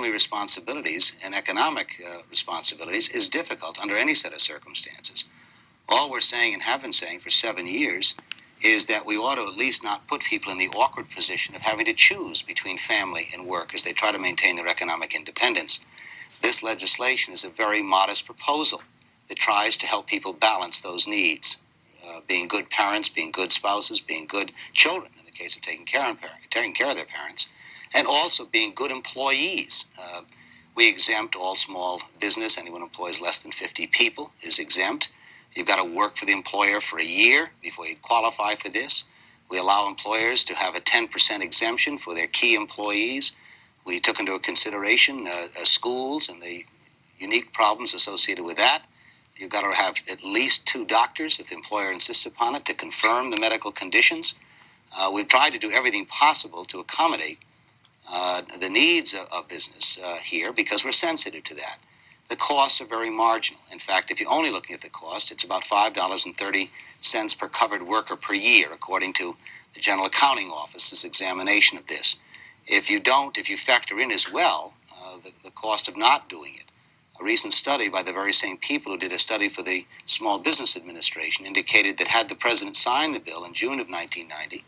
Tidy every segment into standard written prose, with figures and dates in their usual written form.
family responsibilities and economic responsibilities is difficult under any set of circumstances. All we're saying and have been saying for 7 years is that we ought to at least not put people in the awkward position of having to choose between family and work as they try to maintain their economic independence. This legislation is a very modest proposal that tries to help people balance those needs, being good parents, being good spouses, being good children in the case of taking care of their parents, and also being good employees. We exempt all small business. Anyone who employs less than 50 people is exempt. You've got to work for the employer for a year before you qualify for this. We allow employers to have a 10% exemption for their key employees. We took into consideration schools and the unique problems associated with that. You've got to have at least 2 doctors, if the employer insists upon it, to confirm the medical conditions. We've tried to do everything possible to accommodate the needs of business here because we're sensitive to that. The costs are very marginal. In fact, if you're only looking at the cost, it's about $5.30 per covered worker per year, according to the General Accounting Office's examination of this. If you factor in as well the cost of not doing it, a recent study by the very same people who did a study for the Small Business Administration indicated that had the president signed the bill in June of 1990,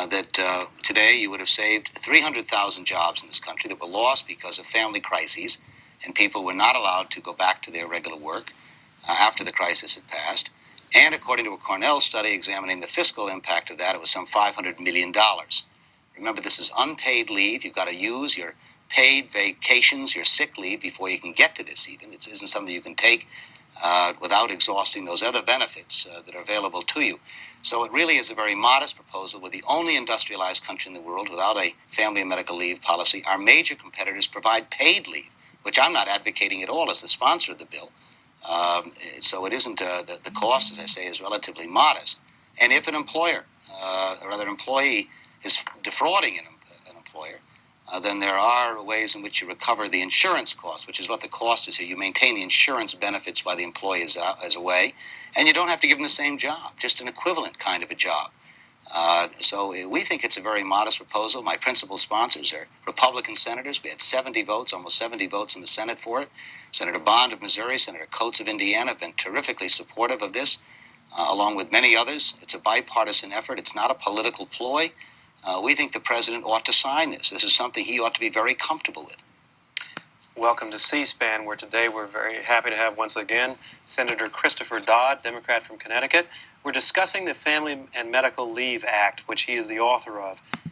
that today you would have saved 300,000 jobs in this country that were lost because of family crises, and people were not allowed to go back to their regular work after the crisis had passed. And according to a Cornell study examining the fiscal impact of that, it was some $500 million. Remember, this is unpaid leave. You've got to use your paid vacations, your sick leave, before you can get to this even. It isn't something you can take without exhausting those other benefits that are available to you. So it really is a very modest proposal. We're the only industrialized country in the world without a family and medical leave policy. Our major competitors provide paid leave, which I'm not advocating at all as the sponsor of the bill. So it isn't, the cost, as I say, is relatively modest. And if an employer, or rather employee, is defrauding an employer, then there are ways in which you recover the insurance cost, which is what the cost is here. You maintain the insurance benefits while the employee is away, and you don't have to give them the same job, just an equivalent kind of a job. So we think it's a very modest proposal. My principal sponsors are Republican senators. We had 70 votes, almost 70 votes in the Senate for it. Senator Bond of Missouri, Senator Coates of Indiana have been terrifically supportive of this, along with many others. It's a bipartisan effort. It's not a political ploy. We think the president ought to sign this. This is something he ought to be very comfortable with. Welcome to C-SPAN, where today we're very happy to have once again Senator Christopher Dodd, Democrat from Connecticut. We're discussing the Family and Medical Leave Act, which he is the author of.